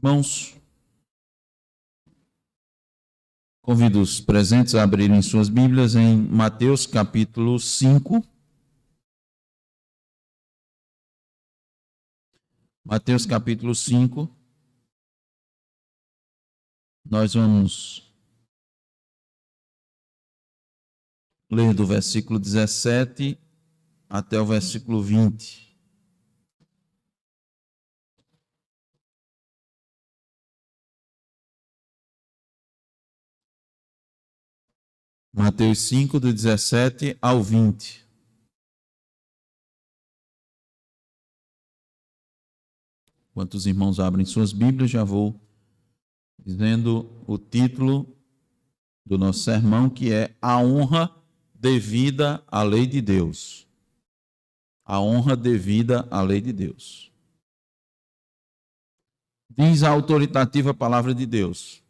Irmãos, convido os presentes a abrirem suas Bíblias em Mateus capítulo 5. Mateus capítulo 5. Nós vamos ler do versículo 17 até o versículo 20. Mateus 5, do 17 ao 20. Enquanto os irmãos abrem suas Bíblias, já vou dizendo o título do nosso sermão, que é A Honra Devida à Lei de Deus. A honra devida à lei de Deus. Diz a autoritativa palavra de Deus: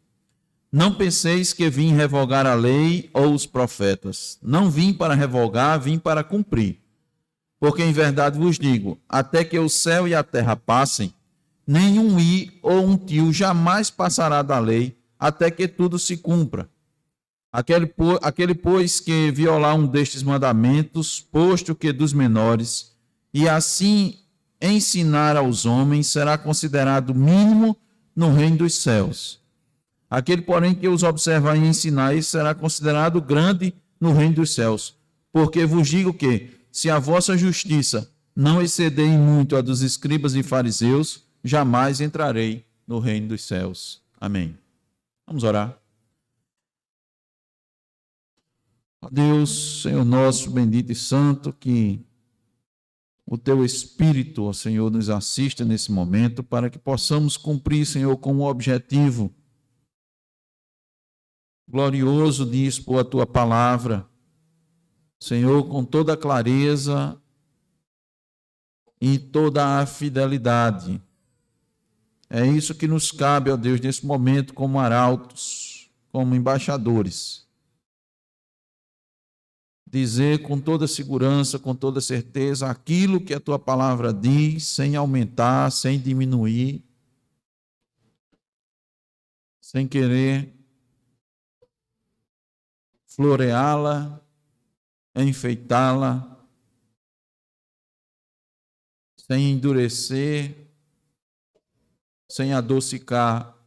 não penseis que vim revogar a lei ou os profetas. Não vim para revogar, vim para cumprir. Porque em verdade vos digo, até que o céu e a terra passem, nenhum i ou um tio jamais passará da lei, até que tudo se cumpra. Aquele, pois, que violar um destes mandamentos, posto que dos menores, e assim ensinar aos homens, será considerado mínimo no reino dos céus. Aquele, porém, que os observar e ensinar, isso será considerado grande no reino dos céus. Porque vos digo que, se a vossa justiça não exceder em muito a dos escribas e fariseus, jamais entrarei no reino dos céus. Amém. Vamos orar. Ó Deus, Senhor nosso, bendito e santo, que o Teu Espírito, ó Senhor, nos assista nesse momento, para que possamos cumprir, Senhor, com o objetivo glorioso de expor a Tua palavra, Senhor, com toda a clareza e toda a fidelidade. É isso que nos cabe, ó Deus, nesse momento, como arautos, como embaixadores. Dizer com toda segurança, com toda certeza, aquilo que a Tua palavra diz, sem aumentar, sem diminuir, sem querer floreá-la, enfeitá-la, sem endurecer, sem adocicar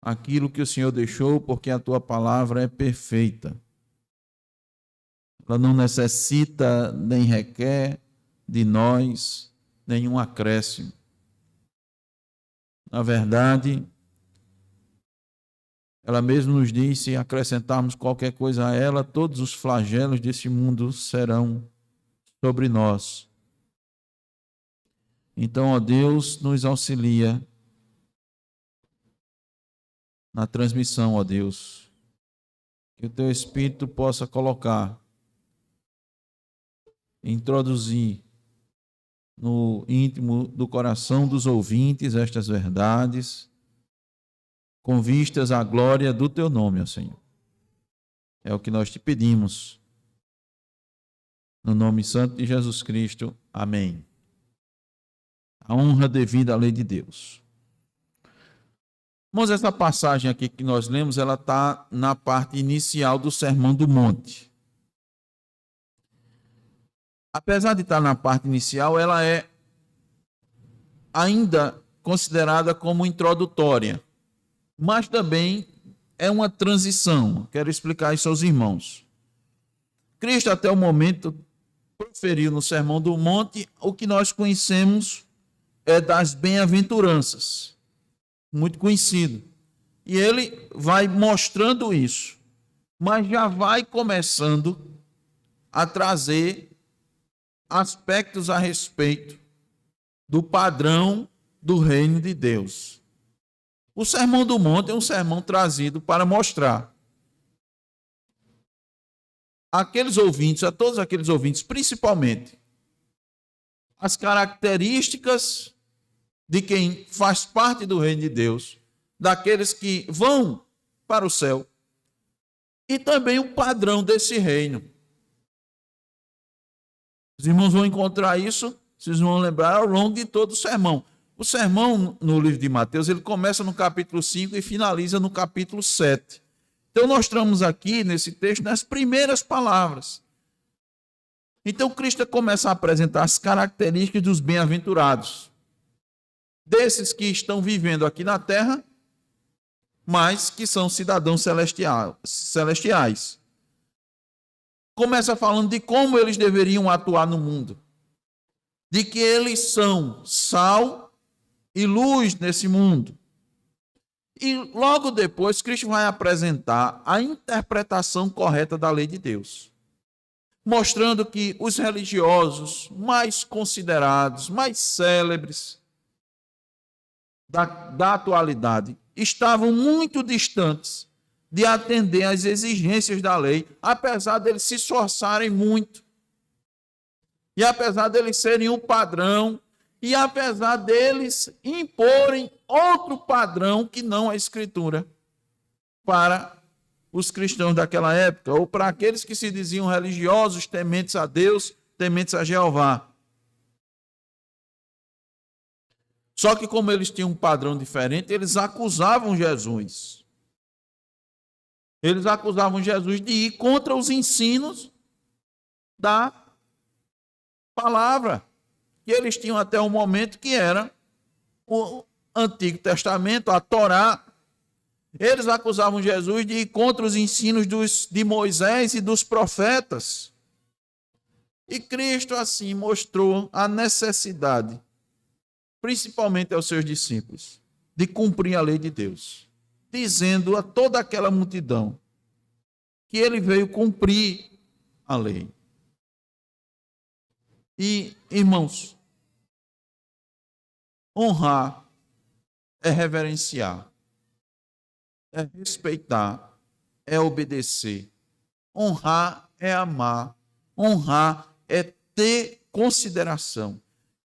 aquilo que o Senhor deixou, porque a Tua palavra é perfeita. Ela não necessita nem requer de nós nenhum acréscimo. Na verdade, ela mesma nos diz, se acrescentarmos qualquer coisa a ela, todos os flagelos deste mundo serão sobre nós. Então, ó Deus, nos auxilia na transmissão, ó Deus. Que o Teu Espírito possa colocar, introduzir no íntimo do coração dos ouvintes estas verdades, com vistas à glória do Teu nome, ó Senhor. É o que nós te pedimos. No nome santo de Jesus Cristo. Amém. A honra devida à lei de Deus. Irmãos, essa passagem aqui que nós lemos, ela está na parte inicial do Sermão do Monte. Apesar de estar na parte inicial, ela é ainda considerada como introdutória. Mas também é uma transição. Quero explicar isso aos irmãos. Cristo, até o momento, proferiu no Sermão do Monte o que nós conhecemos das bem-aventuranças, muito conhecido. E ele vai mostrando isso, mas já vai começando a trazer aspectos a respeito do padrão do reino de Deus. O Sermão do Monte é um sermão trazido para mostrar àqueles ouvintes, a todos aqueles ouvintes, principalmente, as características de quem faz parte do reino de Deus, daqueles que vão para o céu, e também o padrão desse reino. Os irmãos vão encontrar isso, vocês vão lembrar ao longo de todo o sermão. O sermão no livro de Mateus, ele começa no capítulo 5 e finaliza no capítulo 7. Então, nós estamos aqui, nesse texto, nas primeiras palavras. Então, Cristo começa a apresentar as características dos bem-aventurados, desses que estão vivendo aqui na terra, mas que são cidadãos celestiais. Começa falando de como eles deveriam atuar no mundo, de que eles são sal e luz nesse mundo. E logo depois, Cristo vai apresentar a interpretação correta da lei de Deus, mostrando que os religiosos mais considerados, mais célebres da atualidade, estavam muito distantes de atender às exigências da lei, apesar deles se esforçarem muito, e apesar deles serem o padrão, e apesar deles imporem outro padrão que não a Escritura para os cristãos daquela época, ou para aqueles que se diziam religiosos, tementes a Deus, tementes a Jeová. Só que como eles tinham um padrão diferente, eles acusavam Jesus. Eles acusavam Jesus de ir contra os ensinos da palavra que eles tinham até o momento, que era o Antigo Testamento, a Torá. Eles acusavam Jesus de ir contra os ensinos de Moisés e dos profetas. E Cristo, assim, mostrou a necessidade, principalmente aos seus discípulos, de cumprir a lei de Deus, dizendo a toda aquela multidão que ele veio cumprir a lei. E, irmãos, honrar é reverenciar, é respeitar, é obedecer. Honrar é amar, honrar é ter consideração.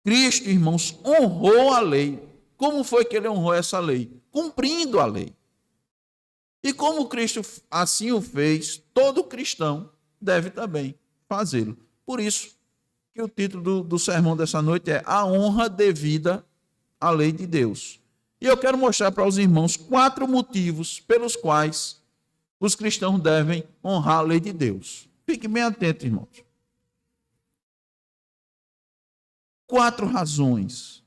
Cristo, irmãos, honrou a lei. Como foi que ele honrou essa lei? Cumprindo a lei. E como Cristo assim o fez, todo cristão deve também fazê-lo. Por isso que o título do sermão dessa noite é A Honra Devida à Lei de Deus. E eu quero mostrar para os irmãos 4 motivos pelos quais os cristãos devem honrar a lei de Deus. Fique bem atento, irmãos. 4 razões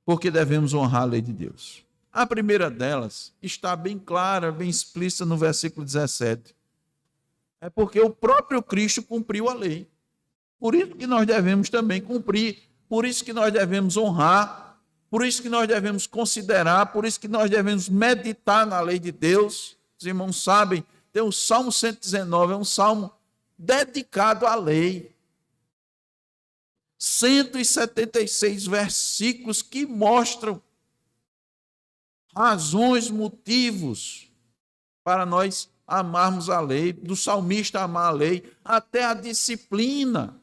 porque devemos honrar a lei de Deus. A primeira delas está bem clara, bem explícita no versículo 17. É porque o próprio Cristo cumpriu a lei. Por isso que nós devemos também cumprir, por isso que nós devemos honrar, por isso que nós devemos considerar, por isso que nós devemos meditar na lei de Deus. Os irmãos sabem, tem o Salmo 119, é um salmo dedicado à lei. 176 versículos que mostram razões, motivos para nós amarmos a lei, do salmista amar a lei, até a disciplina.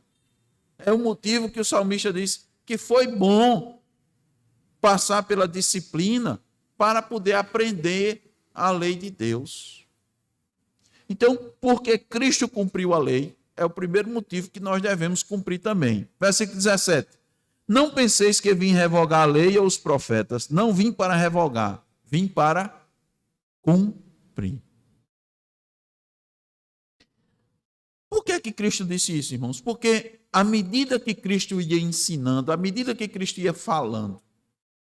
É o motivo que o salmista diz que foi bom passar pela disciplina para poder aprender a lei de Deus. Então, porque Cristo cumpriu a lei, é o primeiro motivo que nós devemos cumprir também. Versículo 17. Não penseis que vim revogar a lei ou os profetas. Não vim para revogar, vim para cumprir. Por que Cristo disse isso, irmãos? Porque à medida que Cristo ia ensinando, à medida que Cristo ia falando,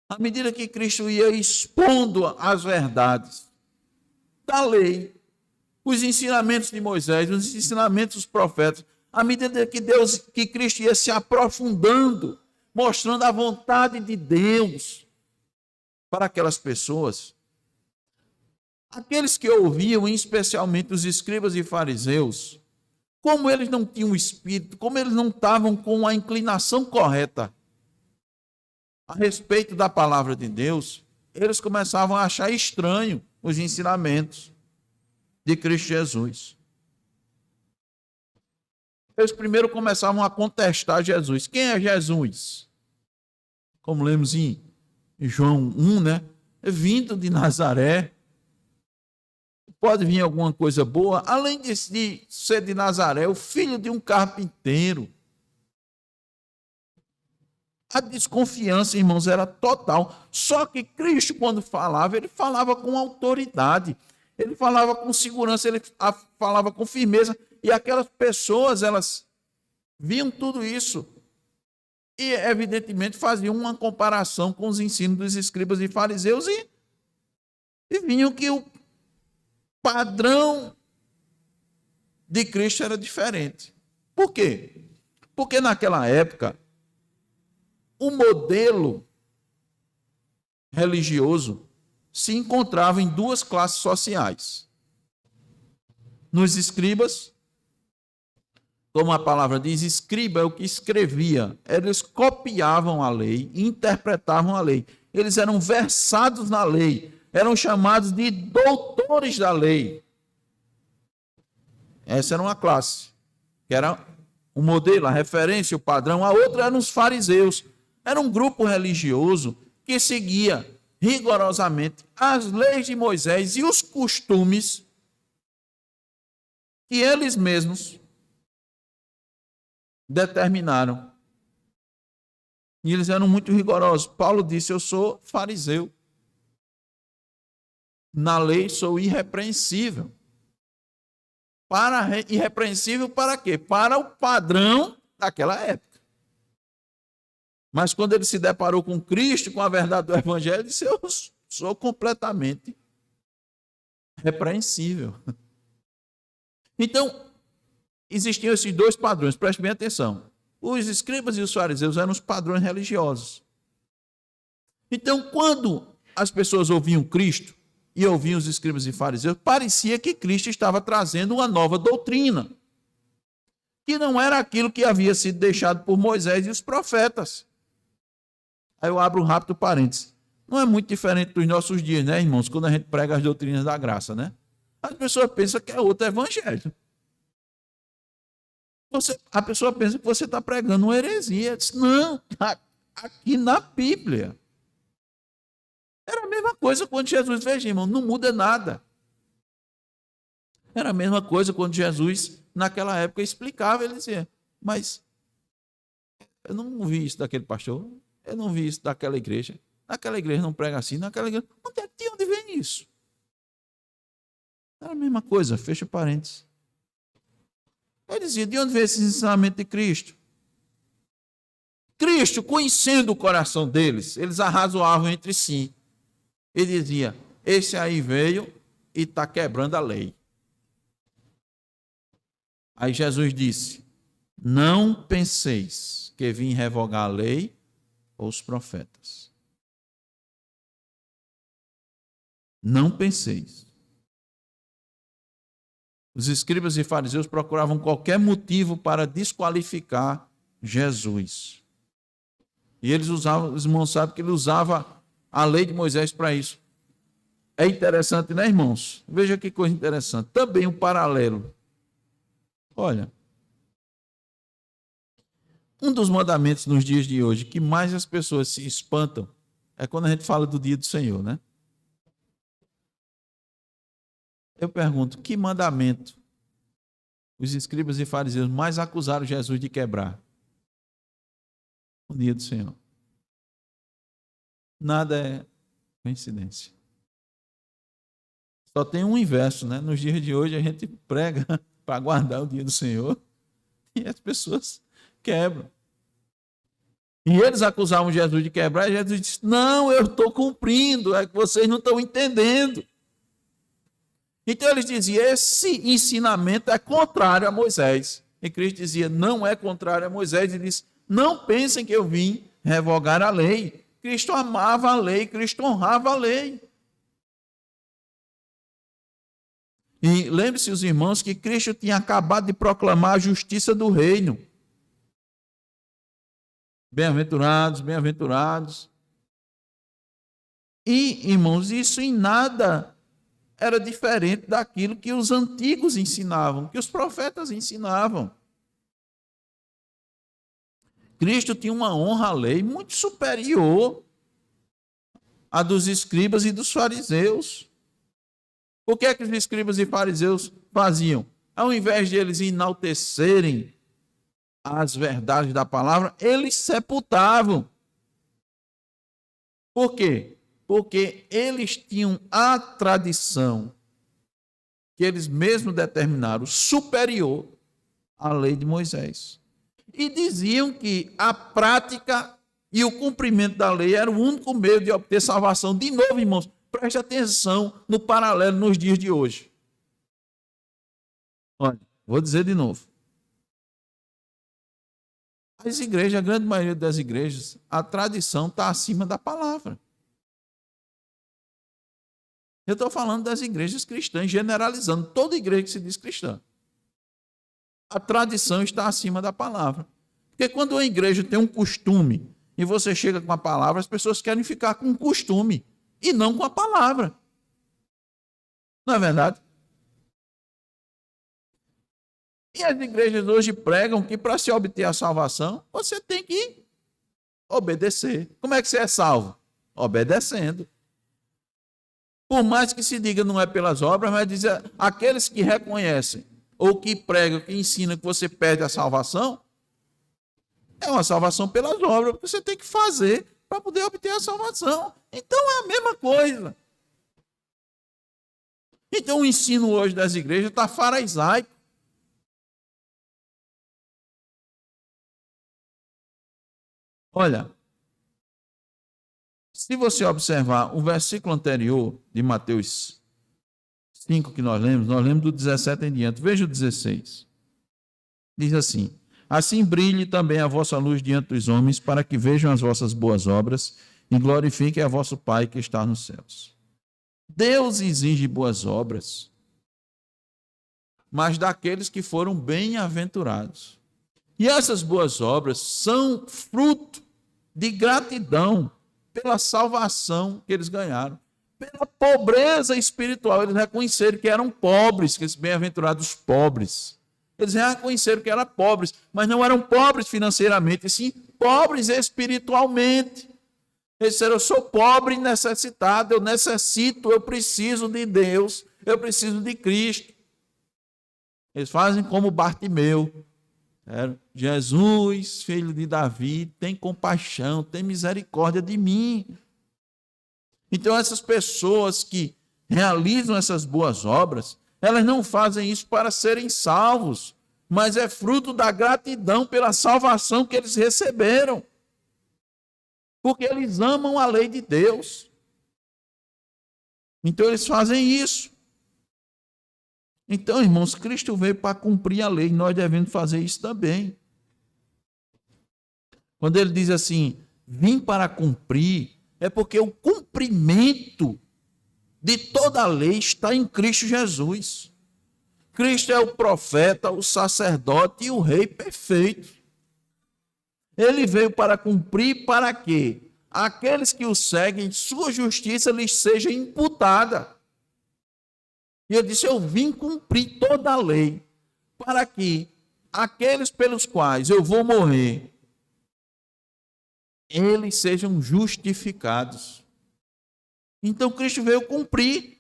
à medida que Cristo ia expondo as verdades da lei, os ensinamentos de Moisés, os ensinamentos dos profetas, à medida que Cristo ia se aprofundando, mostrando a vontade de Deus para aquelas pessoas, aqueles que ouviam, especialmente os escribas e fariseus, como eles não tinham o espírito, como eles não estavam com a inclinação correta a respeito da palavra de Deus, eles começavam a achar estranho os ensinamentos de Cristo Jesus. Eles primeiro começavam a contestar Jesus. Quem é Jesus? Como lemos em João 1, né? É vindo de Nazaré. Pode vir alguma coisa boa, além de ser de Nazaré, o filho de um carpinteiro. A desconfiança, irmãos, era total. Só que Cristo, quando falava, ele falava com autoridade, ele falava com segurança, ele falava com firmeza. E aquelas pessoas, elas viam tudo isso e, evidentemente, faziam uma comparação com os ensinos dos escribas e fariseus e viam que o padrão de Cristo era diferente. Por quê? Porque naquela época, o modelo religioso se encontrava em duas classes sociais. Nos escribas, como a palavra diz, escriba é o que escrevia. Eles copiavam a lei, interpretavam a lei. Eles eram versados na lei, eram chamados de doutores da lei. Essa era uma classe, que era o modelo, a referência, o padrão. A outra eram os fariseus. Era um grupo religioso que seguia rigorosamente as leis de Moisés e os costumes que eles mesmos determinaram. E eles eram muito rigorosos. Paulo disse: eu sou fariseu. Na lei sou irrepreensível. Irrepreensível para quê? Para o padrão daquela época. Mas quando ele se deparou com Cristo, com a verdade do Evangelho, ele disse: eu sou completamente repreensível. Então, existiam esses dois padrões, preste bem atenção. Os escribas e os fariseus eram os padrões religiosos. Então, quando as pessoas ouviam Cristo e ouviam os escribas e fariseus, parecia que Cristo estava trazendo uma nova doutrina, que não era aquilo que havia sido deixado por Moisés e os profetas. Aí eu abro um rápido parênteses. Não é muito diferente dos nossos dias, né, irmãos? Quando a gente prega as doutrinas da graça, né? As pessoas pensam que é outro evangelho. A pessoa pensa que você está pregando uma heresia. Diz, não, está aqui na Bíblia. Era a mesma coisa quando Jesus veja, irmão, não muda nada. Era a mesma coisa quando Jesus, naquela época, explicava. Ele dizia: mas eu não vi isso daquele pastor, eu não vi isso daquela igreja. Naquela igreja não prega assim, naquela igreja. De onde vem isso? Era a mesma coisa, fecha parênteses. Ele dizia: de onde vem esse ensinamento de Cristo? Cristo, conhecendo o coração deles, eles arrazoavam entre si. Ele dizia: esse aí veio e está quebrando a lei. Aí Jesus disse: não penseis que vim revogar a lei ou os profetas. Não penseis. Os escribas e fariseus procuravam qualquer motivo para desqualificar Jesus. E eles usavam, os irmãos sabem que ele usava a lei de Moisés para isso. É interessante, né, irmãos? Veja que coisa interessante. Também um paralelo. Olha, um dos mandamentos nos dias de hoje que mais as pessoas se espantam é quando a gente fala do dia do Senhor, né? Eu pergunto, que mandamento os escribas e fariseus mais acusaram Jesus de quebrar? O dia do Senhor. Nada é coincidência. Só tem um inverso, né? Nos dias de hoje a gente prega para guardar o dia do Senhor e as pessoas quebram. E eles acusavam Jesus de quebrar e Jesus disse: não, eu estou cumprindo, é que vocês não estão entendendo. Então eles diziam: esse ensinamento é contrário a Moisés. E Cristo dizia: não é contrário a Moisés. E disse: não pensem que eu vim revogar a lei. Cristo amava a lei, Cristo honrava a lei. E lembre-se, os irmãos, que Cristo tinha acabado de proclamar a justiça do reino. Bem-aventurados, bem-aventurados. E, irmãos, isso em nada era diferente daquilo que os antigos ensinavam, que os profetas ensinavam. Cristo tinha uma honra à lei muito superior à dos escribas e dos fariseus. O que é que os escribas e fariseus faziam? Ao invés de eles enaltecerem as verdades da palavra, eles sepultavam. Por quê? Porque eles tinham a tradição que eles mesmos determinaram, superior à lei de Moisés. E diziam que a prática e o cumprimento da lei era o único meio de obter salvação. De novo, irmãos, preste atenção no paralelo nos dias de hoje. Olha, vou dizer de novo. As igrejas, a grande maioria das igrejas, a tradição está acima da palavra. Eu estou falando das igrejas cristãs, generalizando toda igreja que se diz cristã. A tradição está acima da palavra. Porque quando uma igreja tem um costume e você chega com a palavra, as pessoas querem ficar com o costume e não com a palavra. Não é verdade? E as igrejas hoje pregam que para se obter a salvação, você tem que obedecer. Como é que você é salvo? Obedecendo. Por mais que se diga não é pelas obras, mas diz aqueles que reconhecem ou que pregam, que ensinam que você perde a salvação, é uma salvação pelas obras, porque você tem que fazer para poder obter a salvação. Então é a mesma coisa. Então o ensino hoje das igrejas está farisaico. Olha, se você observar o versículo anterior de Mateus 5 que nós lemos do 17 em diante. Veja o 16. Diz assim: assim brilhe também a vossa luz diante dos homens, para que vejam as vossas boas obras e glorifiquem a vosso Pai que está nos céus. Deus exige boas obras, mas daqueles que foram bem-aventurados. E essas boas obras são fruto de gratidão pela salvação que eles ganharam. Pela pobreza espiritual, eles reconheceram que eram pobres, que esses bem-aventurados pobres. Eles reconheceram que eram pobres, mas não eram pobres financeiramente, e sim pobres espiritualmente. Eles disseram: eu sou pobre e necessitado, eu necessito, eu preciso de Deus, eu preciso de Cristo. Eles fazem como Bartimeu. Jesus, filho de Davi, tem compaixão, tem misericórdia de mim. Então essas pessoas que realizam essas boas obras, elas não fazem isso para serem salvos, mas é fruto da gratidão pela salvação que eles receberam. Porque eles amam a lei de Deus. Então eles fazem isso. Então, irmãos, Cristo veio para cumprir a lei, nós devemos fazer isso também. Quando ele diz assim, vim para cumprir, é porque o cumprimento de toda a lei está em Cristo Jesus. Cristo é o profeta, o sacerdote e o rei perfeito. Ele veio para cumprir para que aqueles que o seguem, sua justiça lhes seja imputada. E ele disse: eu vim cumprir toda a lei, para que aqueles pelos quais eu vou morrer, eles sejam justificados. Então Cristo veio cumprir.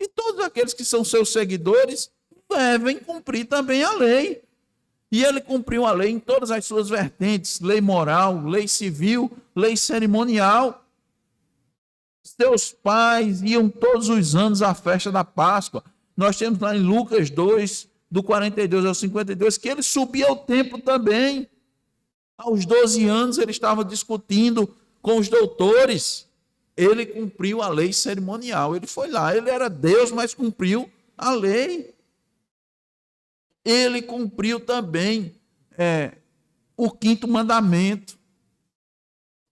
E todos aqueles que são seus seguidores devem cumprir também a lei. E ele cumpriu a lei em todas as suas vertentes: lei moral, lei civil, lei cerimonial. Seus pais iam todos os anos à festa da Páscoa. Nós temos lá em Lucas 2, do 42 ao 52, que ele subia ao templo também. Aos 12 anos ele estava discutindo com os doutores. Ele cumpriu a lei cerimonial. Ele foi lá, ele era Deus, mas cumpriu a lei. Ele cumpriu também o quinto mandamento.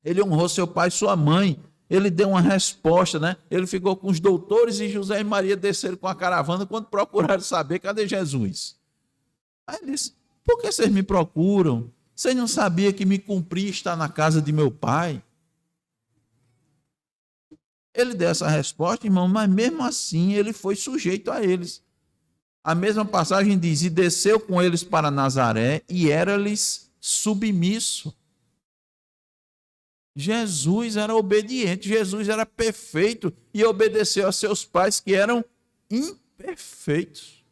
Ele honrou seu pai e sua mãe. Ele deu uma resposta, né? Ele ficou com os doutores e José e Maria desceram com a caravana quando procuraram saber cadê Jesus. Aí ele disse: por que vocês me procuram? Vocês não sabiam que me cumprir está na casa de meu pai? Ele deu essa resposta, irmão, mas mesmo assim ele foi sujeito a eles. A mesma passagem diz: e desceu com eles para Nazaré e era-lhes submisso. Jesus era obediente, Jesus era perfeito e obedeceu a seus pais que eram imperfeitos.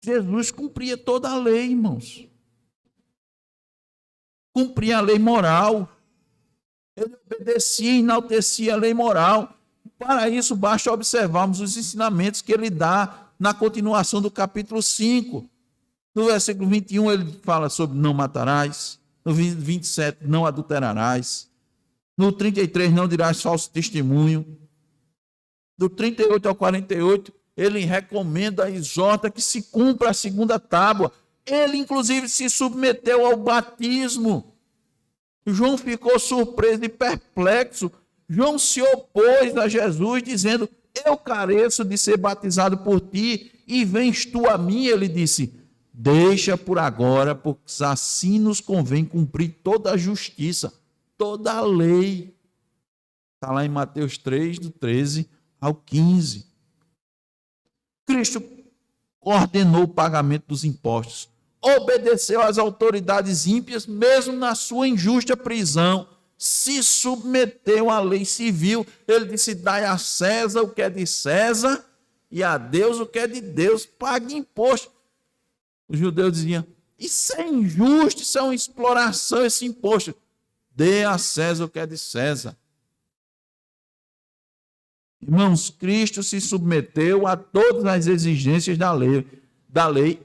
Jesus cumpria toda a lei, irmãos. cumpria a lei moral. Ele obedecia e enaltecia a lei moral. Para isso, basta observarmos os ensinamentos que ele dá na continuação do capítulo 5. No versículo 21, ele fala sobre não matarás. No 27, não adulterarás. No 33, não dirás falso testemunho. Do 38 ao 48, ele recomenda, exorta que se cumpra a segunda tábua. Ele, inclusive, se submeteu ao batismo. João ficou surpreso e perplexo. João se opôs a Jesus, dizendo: eu careço de ser batizado por ti, e vens tu a mim. Ele disse: deixa por agora, porque assim nos convém cumprir toda a justiça, toda a lei. Está lá em Mateus 3, do 13 ao 15. Cristo ordenou o pagamento dos impostos, obedeceu às autoridades ímpias, mesmo na sua injusta prisão, se submeteu à lei civil. Ele disse: dai a César o que é de César e a Deus o que é de Deus, pague imposto. Os judeus diziam: isso é injusto, isso é uma exploração, esse imposto. Dê a César o que é de César. Irmãos, Cristo se submeteu a todas as exigências da lei.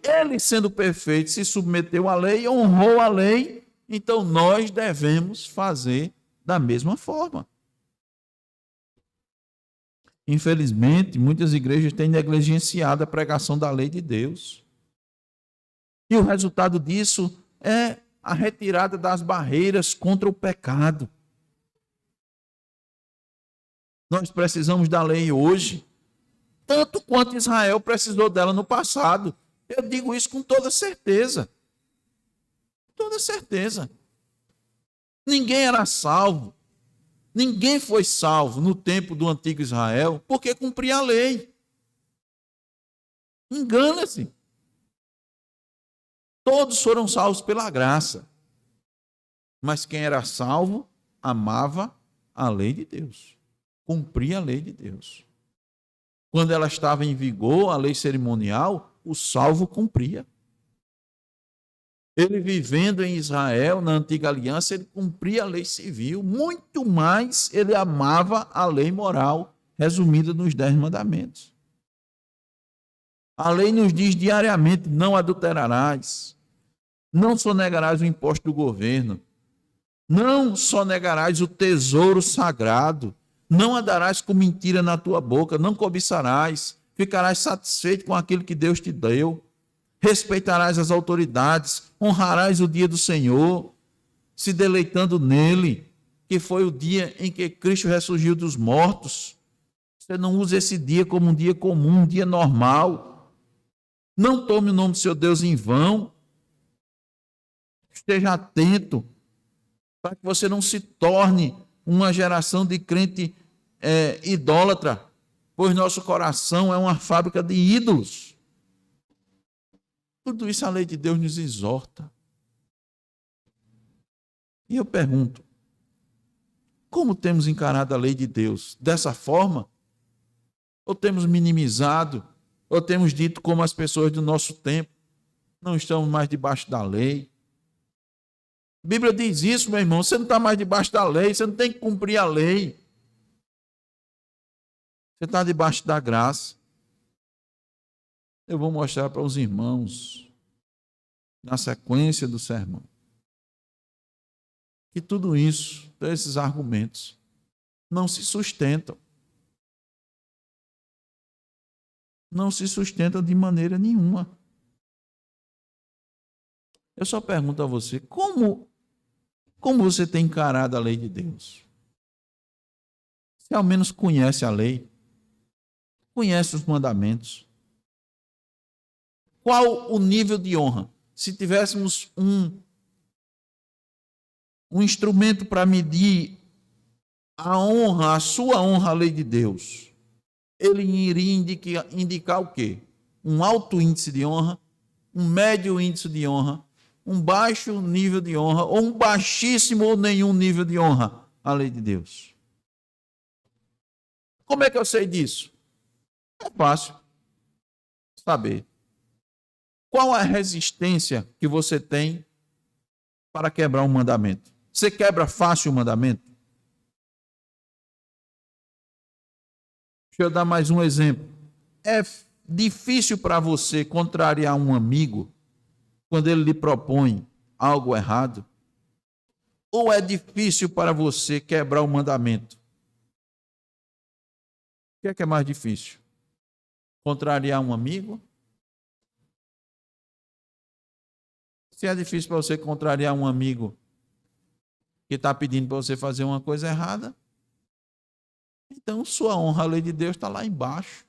Ele, sendo perfeito, se submeteu à lei, honrou a lei. Então, nós devemos fazer da mesma forma. Infelizmente, muitas igrejas têm negligenciado a pregação da lei de Deus. E o resultado disso é a retirada das barreiras contra o pecado. Nós precisamos da lei hoje, tanto quanto Israel precisou dela no passado. Eu digo isso com toda certeza. Toda certeza. Ninguém era salvo. Ninguém foi salvo no tempo do antigo Israel porque cumpria a lei. Engana-se. Todos foram salvos pela graça. Mas quem era salvo amava a lei de Deus. Cumpria a lei de Deus. Quando ela estava em vigor, a lei cerimonial, o salvo cumpria. Ele, vivendo em Israel, na antiga aliança, ele cumpria a lei civil. Muito mais, ele amava a lei moral, resumida nos 10 mandamentos. A lei nos diz diariamente: não adulterarás, não sonegarás o imposto do governo, não sonegarás o tesouro sagrado, não andarás com mentira na tua boca, não cobiçarás, ficarás satisfeito com aquilo que Deus te deu, respeitarás as autoridades, honrarás o dia do Senhor, se deleitando nele, que foi o dia em que Cristo ressurgiu dos mortos. Você não usa esse dia como um dia comum, um dia normal. Não tome o nome do seu Deus em vão. Esteja atento para que você não se torne uma geração de crente idólatra, pois nosso coração é uma fábrica de ídolos. Tudo isso a lei de Deus nos exorta. E eu pergunto: como temos encarado a lei de Deus? Dessa forma? Ou temos minimizado? Ou temos dito como as pessoas do nosso tempo? Não estamos mais debaixo da lei. A Bíblia diz isso, meu irmão. Você não está mais debaixo da lei, você não tem que cumprir a lei. Você está debaixo da graça. Eu vou mostrar para os irmãos, na sequência do sermão, que tudo isso, todos esses argumentos, não se sustentam. Não se sustentam de maneira nenhuma. Eu só pergunto a você: como você tem encarado a lei de Deus? Você ao menos conhece a lei? Conhece os mandamentos? Qual o nível de honra? Se tivéssemos um instrumento para medir a honra, a sua honra à lei de Deus, ele iria indicar o quê? Um alto índice de honra, um médio índice de honra, um baixo nível de honra, ou um baixíssimo ou nenhum nível de honra à lei de Deus. Como é que eu sei disso? É fácil saber. Qual a resistência que você tem para quebrar um mandamento? Você quebra fácil o mandamento? Deixa eu dar mais um exemplo. É difícil para você contrariar um amigo quando ele lhe propõe algo errado? Ou é difícil para você quebrar o mandamento? O que é mais difícil? Contrariar um amigo? Se é difícil para você contrariar um amigo que está pedindo para você fazer uma coisa errada, então sua honra à lei de Deus está lá embaixo.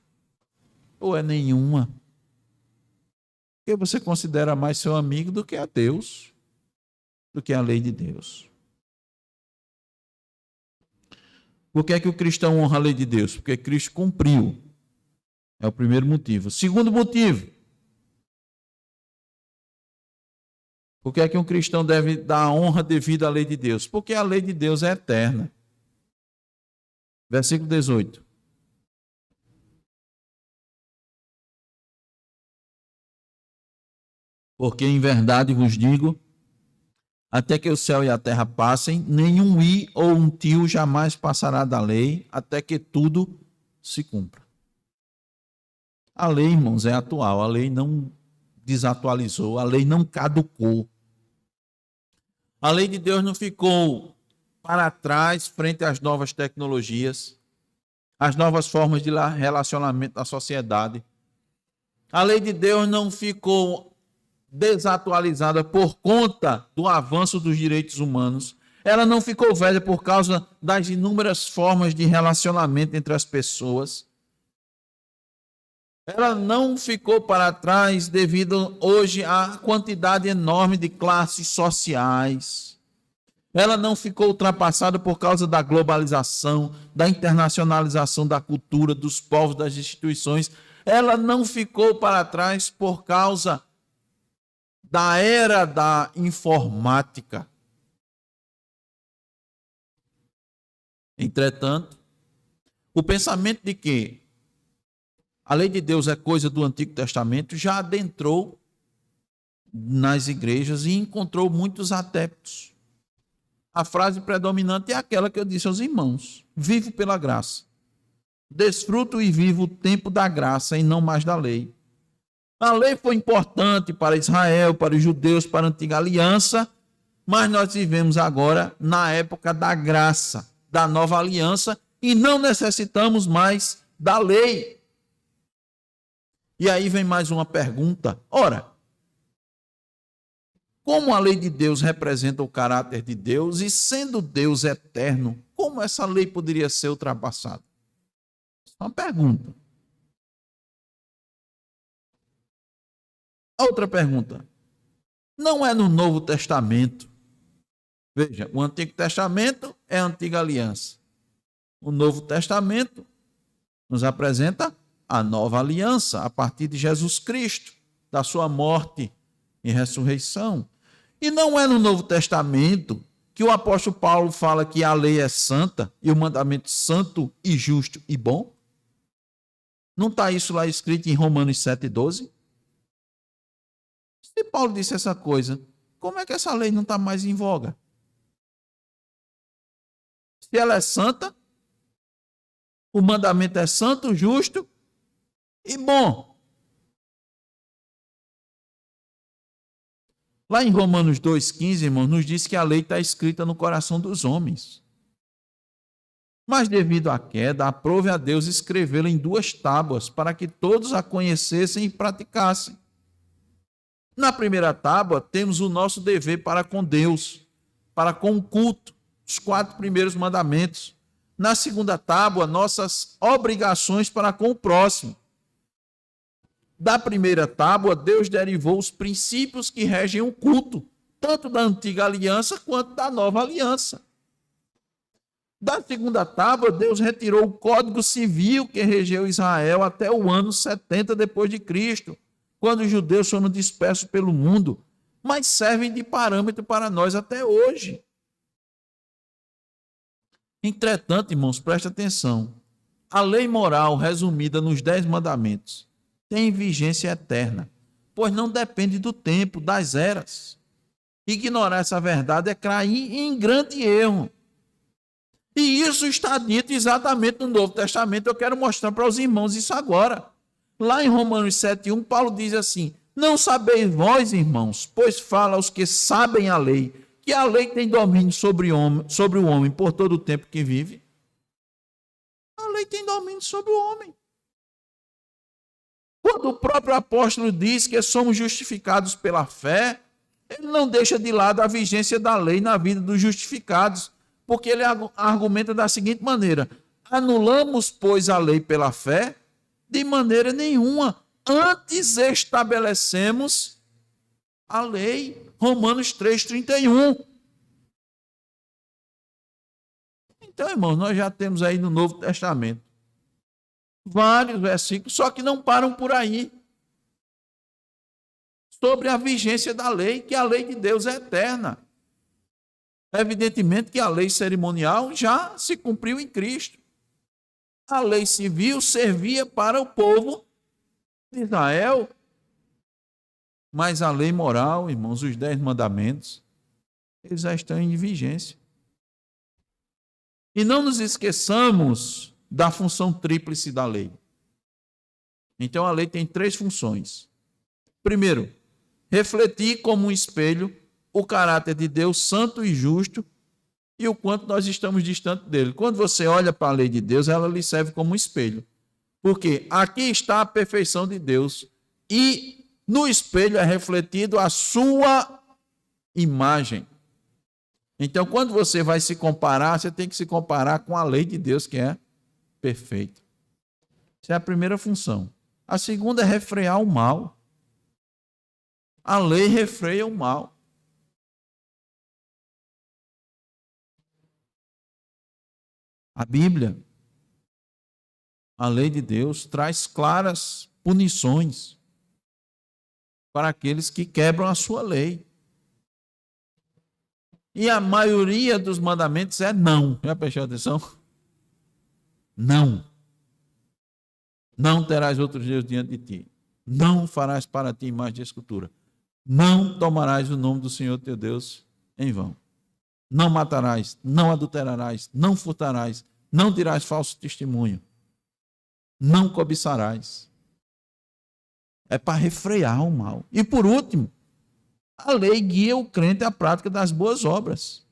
Ou é nenhuma? Porque você considera mais seu amigo do que a Deus, do que a lei de Deus. Por que é que o cristão honra a lei de Deus? Porque Cristo cumpriu. É o primeiro motivo. Segundo motivo. Por que é que um cristão deve dar a honra devida à lei de Deus? Porque a lei de Deus é eterna. Versículo 18. Porque em verdade vos digo, até que o céu e a terra passem, nenhum i ou um tio jamais passará da lei, até que tudo se cumpra. A lei, irmãos, é atual, a lei não desatualizou, a lei não caducou. A lei de Deus não ficou para trás frente às novas tecnologias, às novas formas de relacionamento da sociedade. A lei de Deus não ficou desatualizada por conta do avanço dos direitos humanos. Ela não ficou velha por causa das inúmeras formas de relacionamento entre as pessoas. Ela não ficou para trás devido hoje à quantidade enorme de classes sociais. Ela não ficou ultrapassada por causa da globalização, da internacionalização da cultura, dos povos, das instituições. Ela não ficou para trás por causa da era da informática. Entretanto, o pensamento de que a lei de Deus é coisa do Antigo Testamento já adentrou nas igrejas e encontrou muitos adeptos. A frase predominante é aquela que eu disse aos irmãos: vivo pela graça. Desfruto e vivo o tempo da graça e não mais da lei. A lei foi importante para Israel, para os judeus, para a antiga aliança, mas nós vivemos agora na época da graça, da nova aliança, e não necessitamos mais da lei. E aí vem mais uma pergunta. Ora, como a lei de Deus representa o caráter de Deus, e sendo Deus eterno, como essa lei poderia ser ultrapassada? É uma pergunta. Outra pergunta. Não é no Novo Testamento. Veja, o Antigo Testamento é a antiga aliança. O Novo Testamento nos apresenta a nova aliança a partir de Jesus Cristo, da sua morte e ressurreição. E não é no Novo Testamento que o apóstolo Paulo fala que a lei é santa e o mandamento santo e justo e bom? Não está isso lá escrito em Romanos 7,12? Se Paulo disse essa coisa, como é que essa lei não está mais em voga? Se ela é santa, o mandamento é santo, justo e bom. Lá em Romanos 2,15, irmãos, nos diz que a lei está escrita no coração dos homens. Mas devido à queda, aprove a Deus escrevê-la em 2 tábuas, para que todos a conhecessem e praticassem. Na primeira tábua, temos o nosso dever para com Deus, para com o culto, os 4 primeiros mandamentos. Na segunda tábua, nossas obrigações para com o próximo. Da primeira tábua, Deus derivou os princípios que regem o culto, tanto da antiga aliança quanto da nova aliança. Da segunda tábua, Deus retirou o código civil que regeu Israel até o ano 70 depois de Cristo, quando os judeus foram dispersos pelo mundo, mas servem de parâmetro para nós até hoje. Entretanto, irmãos, preste atenção. A lei moral resumida nos 10 mandamentos tem vigência eterna, pois não depende do tempo, das eras. Ignorar essa verdade é cair em grande erro. E isso está dito exatamente no Novo Testamento. Eu quero mostrar para os irmãos isso agora. Lá em Romanos 7:1, Paulo diz assim: não sabeis vós, irmãos, pois fala aos que sabem a lei, que a lei tem domínio sobre o homem por todo o tempo que vive. A lei tem domínio sobre o homem. Quando o próprio apóstolo diz que somos justificados pela fé, ele não deixa de lado a vigência da lei na vida dos justificados, porque ele argumenta da seguinte maneira: anulamos, pois, a lei pela fé? De maneira nenhuma. Antes estabelecemos a lei. Romanos 3:31. Então, irmãos, nós já temos aí no Novo Testamento vários versículos, só que não param por aí, sobre a vigência da lei, que a lei de Deus é eterna. Evidentemente que a lei cerimonial já se cumpriu em Cristo. A lei civil servia para o povo de Israel, mas a lei moral, irmãos, os 10 mandamentos, eles já estão em vigência. E não nos esqueçamos da função tríplice da lei. Então a lei tem 3 funções. Primeiro, refletir como um espelho o caráter de Deus santo e justo e o quanto nós estamos distantes dele. Quando você olha para a lei de Deus, ela lhe serve como um espelho. Porque aqui está a perfeição de Deus e no espelho é refletido a sua imagem. Então, quando você vai se comparar, você tem que se comparar com a lei de Deus, que é perfeita. Essa é a primeira função. A segunda é refrear o mal. A lei refreia o mal. A Bíblia, a lei de Deus, traz claras punições para aqueles que quebram a sua lei. E a maioria dos mandamentos é não. Já prestou atenção? Não. Não terás outros deuses diante de ti. Não farás para ti imagem de escultura. Não tomarás o nome do Senhor teu Deus em vão. Não matarás, não adulterarás, não furtarás, não dirás falso testemunho, não cobiçarás. É para refrear o mal. E por último, a lei guia o crente à prática das boas obras.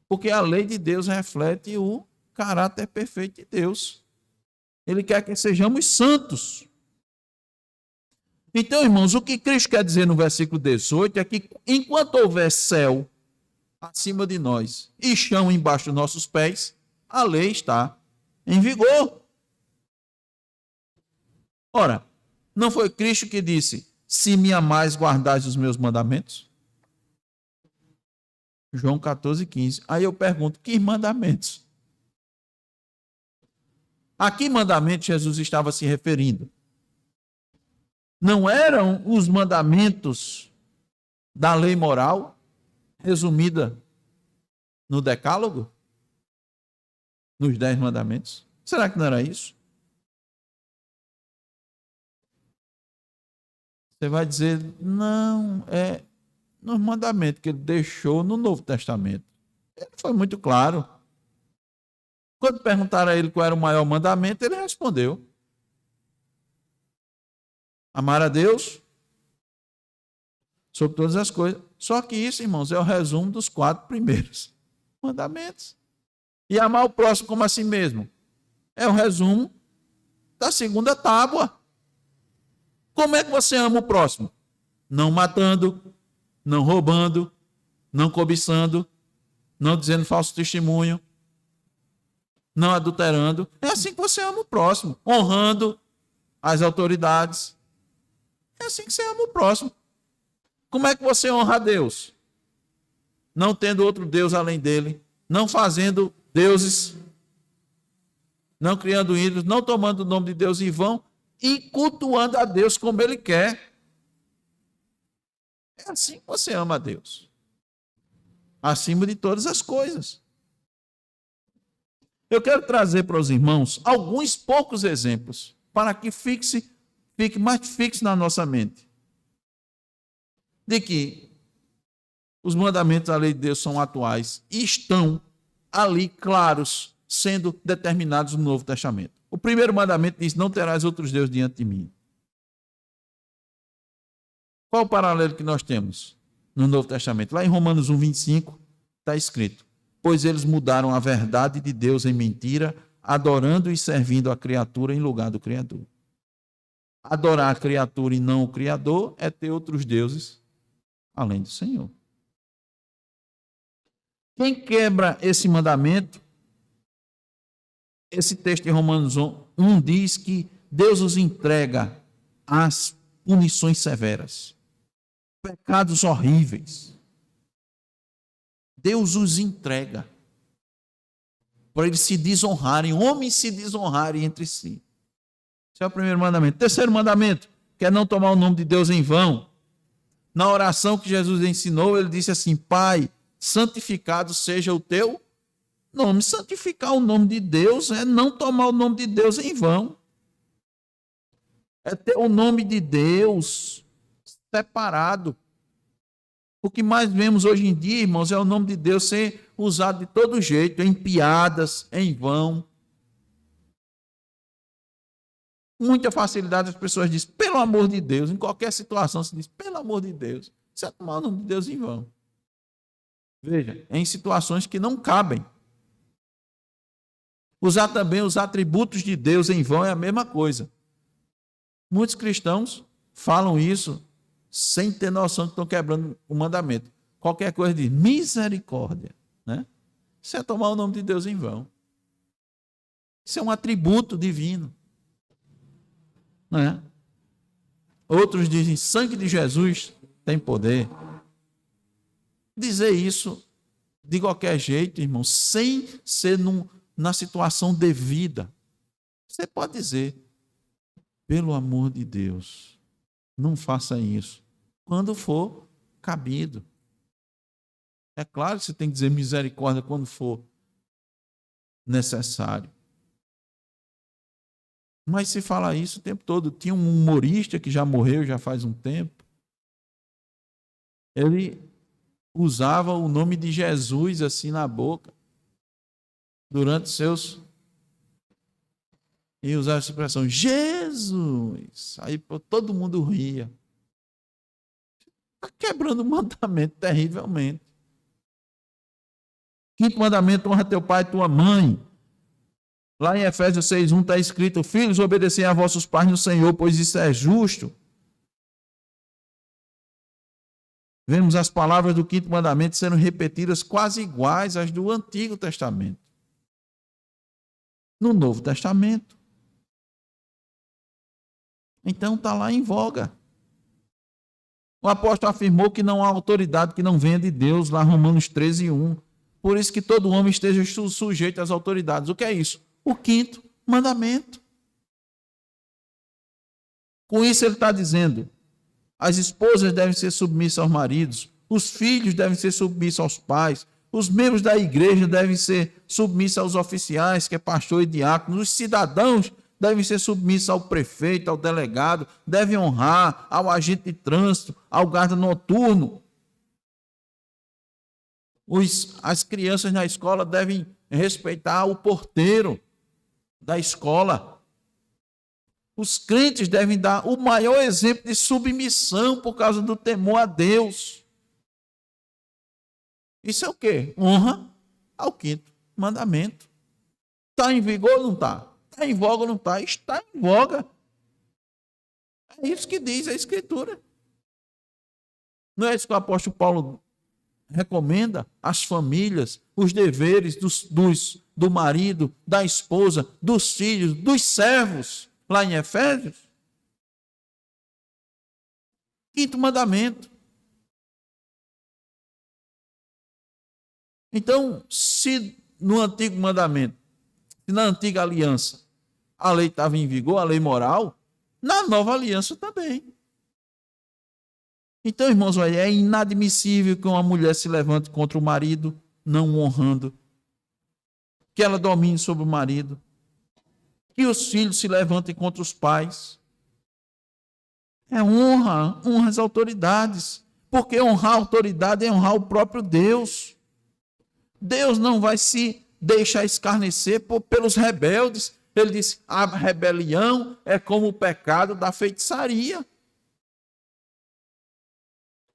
Porque a lei de Deus reflete o caráter perfeito de Deus. Ele quer que sejamos santos. Então, irmãos, o que Cristo quer dizer no versículo 18 é que enquanto houver céu acima de nós e chão embaixo dos nossos pés, a lei está em vigor. Ora, não foi Cristo que disse: se me amais, guardais os meus mandamentos? João 14:15. Aí eu pergunto, que mandamentos? A que mandamento Jesus estava se referindo? Não eram os mandamentos da lei moral, resumida no Decálogo? Nos 10 mandamentos? Será que não era isso? Você vai dizer, não, é nos mandamentos que ele deixou no Novo Testamento. Ele foi muito claro. Quando perguntaram a ele qual era o maior mandamento, ele respondeu: amar a Deus sobre todas as coisas. Só que isso, irmãos, é o resumo dos 4 primeiros mandamentos. E amar o próximo como a si mesmo é o resumo da segunda tábua. Como é que você ama o próximo? Não matando, não roubando, não cobiçando, não dizendo falso testemunho, não adulterando. É assim que você ama o próximo, honrando as autoridades. É assim que você ama o próximo. Como é que você honra a Deus? Não tendo outro Deus além dele, não fazendo deuses, não criando ídolos, não tomando o nome de Deus em vão e cultuando a Deus como ele quer. É assim que você ama a Deus, acima de todas as coisas. Eu quero trazer para os irmãos alguns poucos exemplos para que fique mais fixo na nossa mente de que os mandamentos da lei de Deus são atuais e estão ali claros, sendo determinados no Novo Testamento. O primeiro mandamento diz: não terás outros deuses diante de mim. Qual o paralelo que nós temos no Novo Testamento? Lá em Romanos 1:25 está escrito: pois eles mudaram a verdade de Deus em mentira, adorando e servindo a criatura em lugar do Criador. Adorar a criatura e não o Criador é ter outros deuses além do Senhor. Quem quebra esse mandamento, esse texto de Romanos 1 diz que Deus os entrega às punições severas, pecados horríveis. Deus os entrega para eles se desonrarem, homens se desonrarem entre si. Esse é o primeiro mandamento. Terceiro mandamento, que é não tomar o nome de Deus em vão. Na oração que Jesus ensinou, ele disse assim: Pai, santificado seja o teu nome. Santificar o nome de Deus é não tomar o nome de Deus em vão. É ter o nome de Deus separado. O que mais vemos hoje em dia, irmãos, é o nome de Deus ser usado de todo jeito, em piadas, em vão. Muita facilidade as pessoas dizem, pelo amor de Deus, em qualquer situação se diz, pelo amor de Deus. Você vai tomar o nome de Deus em vão. Veja, em situações que não cabem. Usar também os atributos de Deus em vão é a mesma coisa. Muitos cristãos falam isso sem ter noção que estão quebrando o mandamento. Qualquer coisa diz misericórdia, né? Isso é tomar o nome de Deus em vão. Isso é um atributo divino. Não é? Outros dizem, sangue de Jesus tem poder. Dizer isso de qualquer jeito, irmão, sem ser na situação devida. Você pode dizer, pelo amor de Deus, não faça isso. Quando for cabido. É claro que você tem que dizer misericórdia quando for necessário. Mas se fala isso o tempo todo. Tinha um humorista que já morreu já faz um tempo. Ele usava o nome de Jesus assim na boca durante seus... E usava essa expressão, Jesus! Aí todo mundo ria. Está quebrando o mandamento terrivelmente. Quinto mandamento, honra teu pai e tua mãe. Lá em Efésios 6:1 está escrito, filhos, obedecei a vossos pais no Senhor, pois isso é justo. Vemos as palavras do quinto mandamento sendo repetidas quase iguais às do Antigo Testamento. No Novo Testamento. Então está lá em voga. O apóstolo afirmou que não há autoridade que não venha de Deus, lá Romanos 13:1. Por isso que todo homem esteja sujeito às autoridades. O que é isso? O quinto mandamento. Com isso ele está dizendo, as esposas devem ser submissas aos maridos, os filhos devem ser submissos aos pais, os membros da igreja devem ser submissos aos oficiais, que é pastor e diácono, os cidadãos devem ser submissos ao prefeito, ao delegado, devem honrar ao agente de trânsito, ao guarda noturno. As crianças na escola devem respeitar o porteiro da escola. Os crentes devem dar o maior exemplo de submissão por causa do temor a Deus. Isso é o quê? Honra ao quinto mandamento. Está em vigor ou não está? Está em voga ou não está? Está em voga. É isso que diz a Escritura. Não é isso que o apóstolo Paulo recomenda às famílias, os deveres do marido, da esposa, dos filhos, dos servos, lá em Efésios? Quinto mandamento. Então, se no antigo mandamento, se na antiga aliança, a lei estava em vigor, a lei moral, na nova aliança também. Então, irmãos, olha, é inadmissível que uma mulher se levante contra o marido, não o honrando, que ela domine sobre o marido, que os filhos se levantem contra os pais. É honra às autoridades, Porque honrar a autoridade é honrar o próprio Deus. Deus não vai se deixar escarnecer pelos rebeldes. Ele disse, a rebelião é como o pecado da feitiçaria.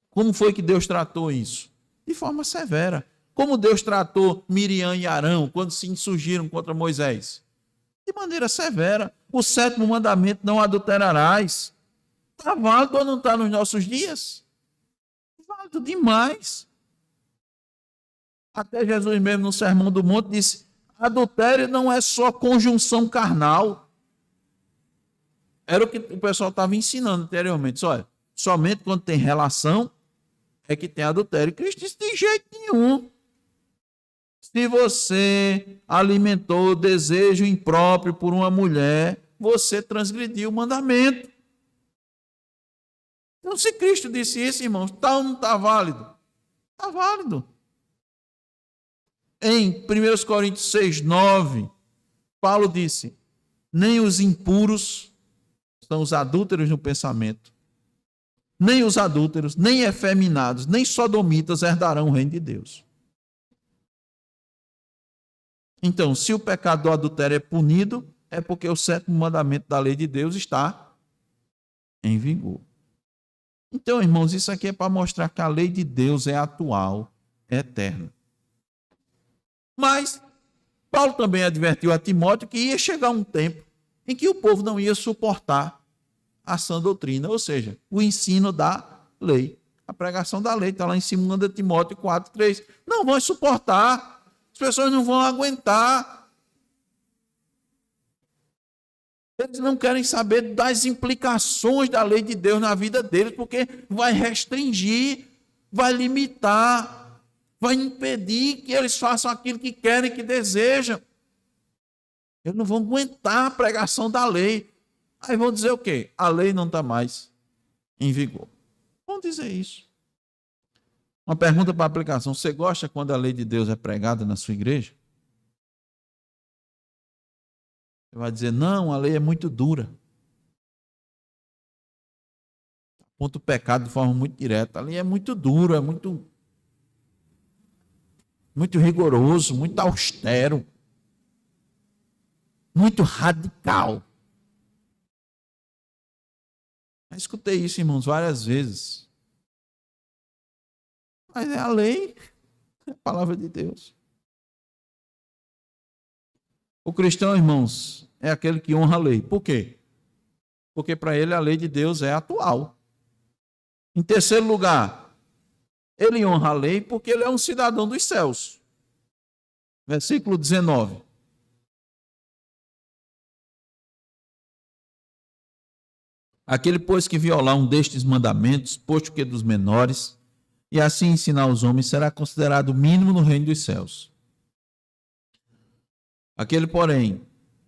Como foi que Deus tratou isso? De forma severa. Como Deus tratou Miriam e Arão quando se insurgiram contra Moisés? De maneira severa. O 7º mandamento, não adulterarás. Está válido ou não está nos nossos dias? Válido demais. Até Jesus mesmo no Sermão do Monte disse, adultério não é só conjunção carnal. Era o que o pessoal estava ensinando anteriormente. Olha, somente quando tem relação é que tem adultério. Cristo disse, de jeito nenhum. Se você alimentou o desejo impróprio por uma mulher, você transgrediu o mandamento. Então, se Cristo disse isso, irmãos, está ou não está válido? Está válido. Em 1 Coríntios 6:9, Paulo disse, nem os impuros, são os adúlteros no pensamento, nem os adúlteros, nem efeminados, nem sodomitas herdarão o reino de Deus. Então, se o pecado do adultério é punido, é porque o 7º mandamento da lei de Deus está em vigor. Então, irmãos, isso aqui é para mostrar que a lei de Deus é atual, é eterna. Mas Paulo também advertiu a Timóteo que ia chegar um tempo em que o povo não ia suportar a sã doutrina, ou seja, o ensino da lei. A pregação da lei está lá em 2 Timóteo 4:3. Não vão suportar, as pessoas não vão aguentar. Eles não querem saber das implicações da lei de Deus na vida deles, porque vai restringir, vai limitar, vai impedir que eles façam aquilo que querem, que desejam. Eles não vão aguentar a pregação da lei. Aí vão dizer o quê? A lei não está mais em vigor. Vão dizer isso. Uma pergunta para a aplicação. Você gosta quando a lei de Deus é pregada na sua igreja? Você vai dizer, não, a lei é muito dura. Aponta o pecado de forma muito direta. A lei é muito dura, é muito rigoroso, muito austero, muito radical. Eu escutei isso, irmãos, várias vezes. Mas é a lei, é a palavra de Deus. O cristão, irmãos, é aquele que honra a lei. Por quê? Porque para ele a lei de Deus é atual. Em terceiro lugar, ele honra a lei porque ele é um cidadão dos céus. Versículo 19. Aquele, pois, que violar um destes mandamentos, posto que dos menores, e assim ensinar os homens, será considerado mínimo no reino dos céus. Aquele, porém,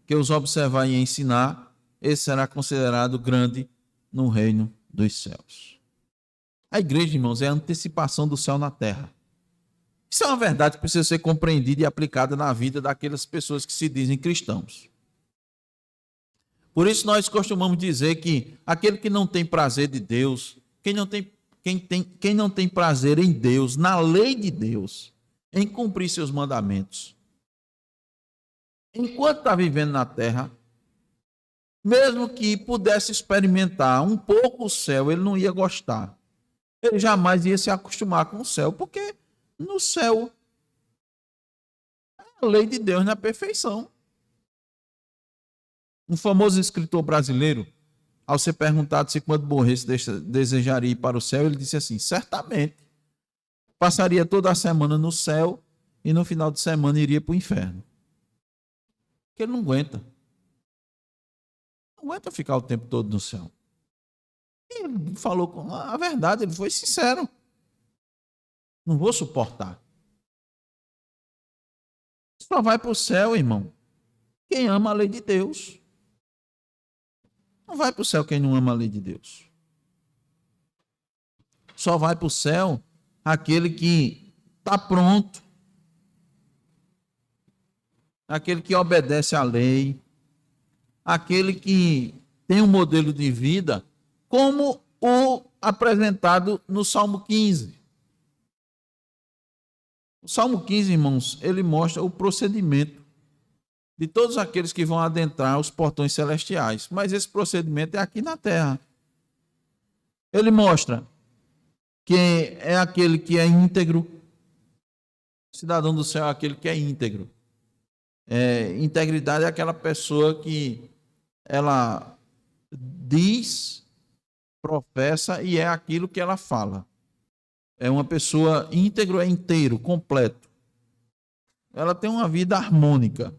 que os observar e ensinar, esse será considerado grande no reino dos céus. A igreja, irmãos, é a antecipação do céu na terra. Isso é uma verdade que precisa ser compreendida e aplicada na vida daquelas pessoas que se dizem cristãos. Por isso nós costumamos dizer que aquele que não tem prazer de Deus, quem não tem prazer em Deus, na lei de Deus, em cumprir seus mandamentos, enquanto está vivendo na terra, mesmo que pudesse experimentar um pouco o céu, ele não ia gostar. Ele jamais ia se acostumar com o céu, porque no céu a lei de Deus na perfeição. Um famoso escritor brasileiro, ao ser perguntado se quando morresse desejaria ir para o céu, ele disse assim, certamente, passaria toda a semana no céu e no final de semana iria para o inferno. Porque ele não aguenta. Não aguenta ficar o tempo todo no céu. E ele falou com a verdade, ele foi sincero. Não vou suportar. Só vai para o céu, irmão, quem ama a lei de Deus. Não vai para o céu quem não ama a lei de Deus. Só vai para o céu aquele que está pronto. Aquele que obedece à lei. Aquele que tem um modelo de vida como o apresentado no Salmo 15. O Salmo 15, irmãos, ele mostra o procedimento de todos aqueles que vão adentrar os portões celestiais. Mas esse procedimento é aqui na terra. Ele mostra que é aquele que é íntegro. O cidadão do céu é aquele que é íntegro. Integridade é aquela pessoa que ela diz, professa e é aquilo que ela fala. É uma pessoa íntegro, é inteiro, completo. Ela tem uma vida harmônica,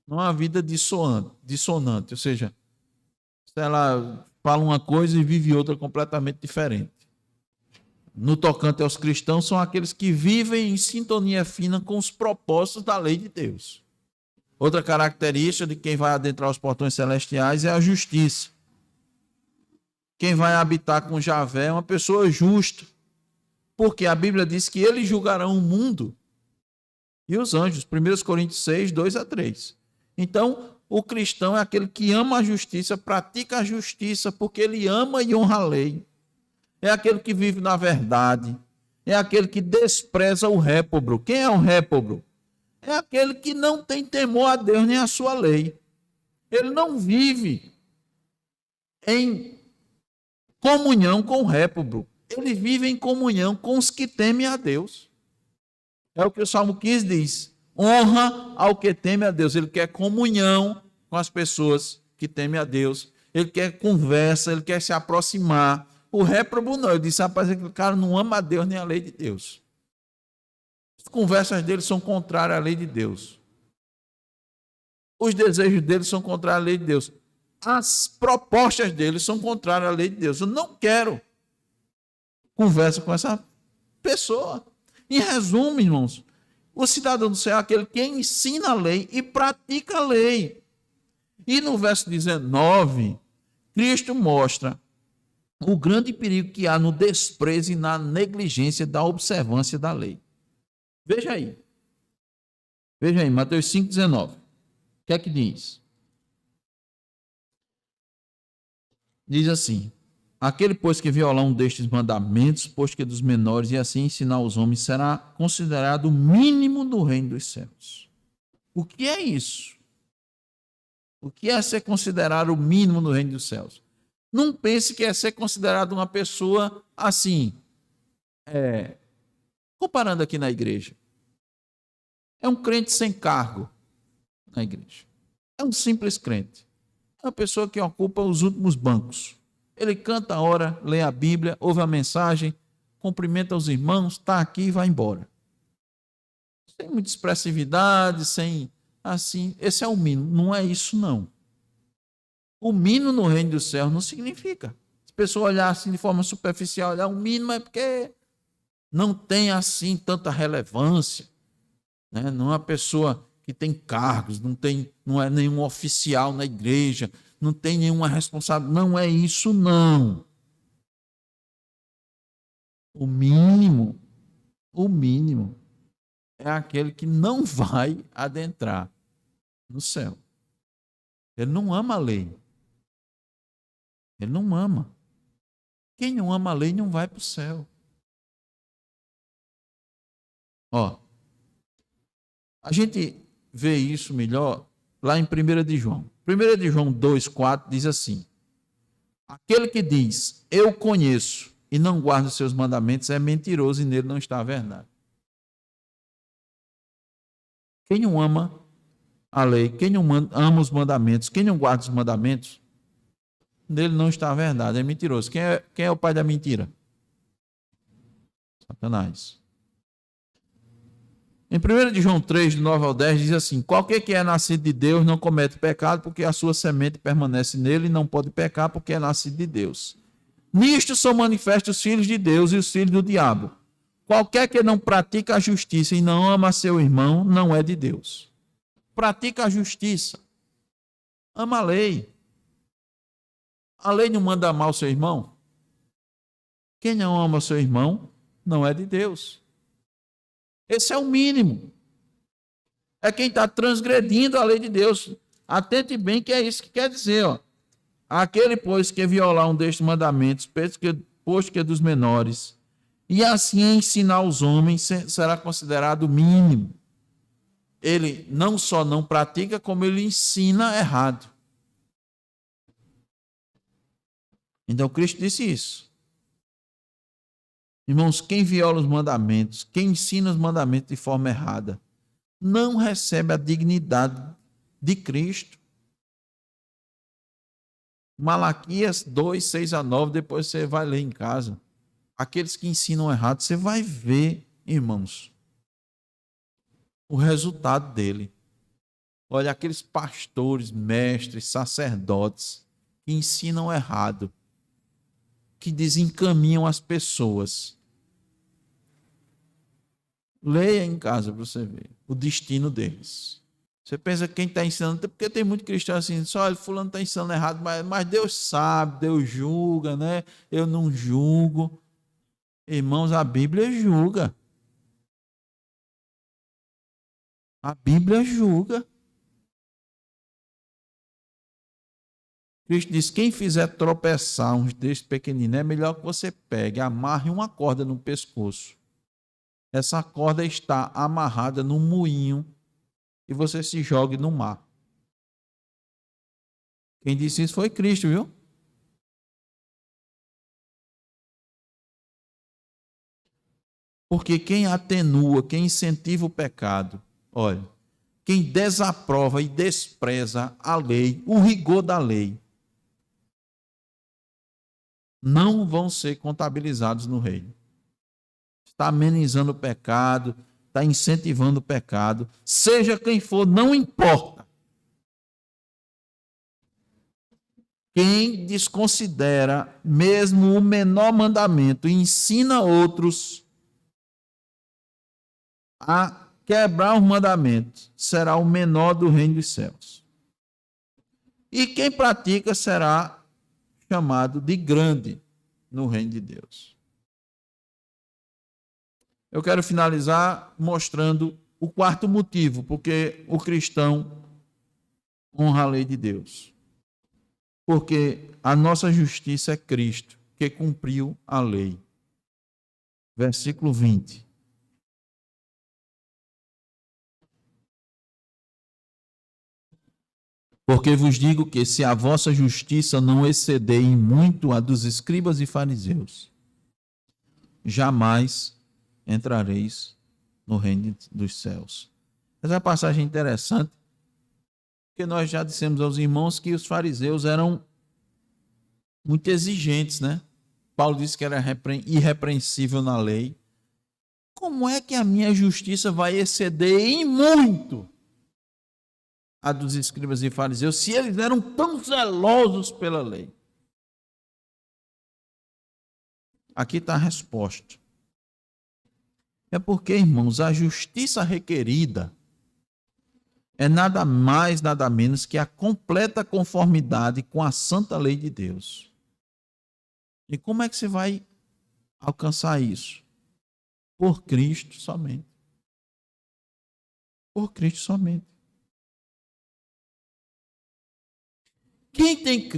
não uma vida dissonante. Ou seja, se ela fala uma coisa e vive outra completamente diferente. No tocante aos cristãos, são aqueles que vivem em sintonia fina com os propósitos da lei de Deus. Outra característica de quem vai adentrar os portões celestiais é a justiça. Quem vai habitar com Javé é uma pessoa justa, porque a Bíblia diz que eles julgarão o mundo e os anjos. 1 Coríntios 6, 2-3. Então, o cristão é aquele que ama a justiça, pratica a justiça, porque ele ama e honra a lei. É aquele que vive na verdade. É aquele que despreza o réprobo. Quem é o réprobo? É aquele que não tem temor a Deus nem a sua lei. Ele não vive em comunhão com o réprobo. Ele vive em comunhão com os que temem a Deus. É o que o Salmo 15 diz. Honra ao que teme a Deus. Ele quer comunhão com as pessoas que temem a Deus. Ele quer conversa, ele quer se aproximar. O réprobo não. Ele disse, rapaz, que o cara não ama a Deus nem a lei de Deus. As conversas dele são contrárias à lei de Deus. Os desejos dele são contrários à lei de Deus. As propostas dele são contrárias à lei de Deus. Eu não quero conversa com essa pessoa. Em resumo, irmãos, o cidadão do céu é aquele que ensina a lei e pratica a lei. E no verso 19, Cristo mostra o grande perigo que há no desprezo e na negligência da observância da lei. Veja aí. Veja aí, Mateus 5,19. O que é que diz? Diz assim: aquele, pois, que violar um destes mandamentos, pois que dos menores, e assim ensinar os homens, será considerado o mínimo do reino dos céus. O que é isso? O que é ser considerado o mínimo do reino dos céus? Não pense que é ser considerado uma pessoa assim, comparando aqui na igreja. É um crente sem cargo na igreja. É um simples crente. É uma pessoa que ocupa os últimos bancos. Ele canta a hora, lê a Bíblia, ouve a mensagem, cumprimenta os irmãos, está aqui e vai embora. Sem muita expressividade, sem assim. Esse é o mínimo. Não é isso, não. O mínimo no reino dos céus não significa. Se a pessoa olhar assim de forma superficial, olhar o mínimo é porque não tem assim tanta relevância. Né? Não é uma pessoa que tem cargos, não é nenhum oficial na igreja, não tem nenhuma responsabilidade. Não é isso, não. O mínimo é aquele que não vai adentrar no céu. Ele não ama a lei. Ele não ama. Quem não ama a lei não vai para o céu. Ó, a gente vê isso melhor lá em 1 de João. 1 de João 2,4 diz assim: aquele que diz, eu conheço, e não guarda os seus mandamentos, é mentiroso e nele não está a verdade. Quem não ama a lei, quem não ama os mandamentos, quem não guarda os mandamentos, nele não está a verdade, é mentiroso. Quem é o pai da mentira? Satanás. Em 1 de João 3, do 9 ao 10, diz assim: qualquer que é nascido de Deus não comete pecado, porque a sua semente permanece nele e não pode pecar, porque é nascido de Deus. Nisto são manifestos os filhos de Deus e os filhos do diabo. Qualquer que não pratica a justiça e não ama seu irmão, não é de Deus. Pratica a justiça. Ama a lei. A lei não manda amar o seu irmão. Quem não ama o seu irmão, não é de Deus. Esse é o mínimo. É quem está transgredindo a lei de Deus. Atente bem que é isso que quer dizer. Ó. Aquele, pois, que violar um destes mandamentos, posto que dos menores, e assim ensinar os homens será considerado mínimo. Ele não só não pratica, como ele ensina errado. Então Cristo disse isso. Irmãos, quem viola os mandamentos, quem ensina os mandamentos de forma errada, não recebe a dignidade de Cristo. Malaquias 2, 6-9, depois você vai ler em casa. Aqueles que ensinam errado, você vai ver, irmãos, o resultado dele. Olha, aqueles pastores, mestres, sacerdotes que ensinam errado, que desencaminham as pessoas. Leia em casa para você ver o destino deles. Você pensa que quem está ensinando, porque tem muito cristão assim, só olha, fulano está ensinando errado, mas Deus sabe, Deus julga, né? Eu não julgo. Irmãos, a Bíblia julga. A Bíblia julga. Cristo diz, quem fizer tropeçar uns desses pequeninos, é melhor que você pegue, amarre uma corda no pescoço. Essa corda está amarrada num moinho e você se jogue no mar. Quem disse isso foi Cristo, viu? Porque quem atenua, quem incentiva o pecado, olha, quem desaprova e despreza a lei, o rigor da lei, não vão ser contabilizados no reino. Está amenizando o pecado, está incentivando o pecado, seja quem for, não importa. Quem desconsidera mesmo o menor mandamento e ensina outros a quebrar os mandamentos, será o menor do reino dos céus. E quem pratica será chamado de grande no reino de Deus. Eu quero finalizar mostrando o quarto motivo, porque o cristão honra a lei de Deus. Porque a nossa justiça é Cristo, que cumpriu a lei. Versículo 20. Porque vos digo que se a vossa justiça não exceder em muito a dos escribas e fariseus, jamais entrareis no reino dos céus. Essa é uma passagem interessante, porque nós já dissemos aos irmãos que os fariseus eram muito exigentes, né? Paulo disse que era irrepreensível na lei. Como é que a minha justiça vai exceder em muito a dos escribas e fariseus, se eles eram tão zelosos pela lei? Aqui está a resposta. É porque, irmãos, a justiça requerida é nada mais, nada menos que a completa conformidade com a santa lei de Deus. E como é que você vai alcançar isso? Por Cristo somente. Por Cristo somente. Quem tem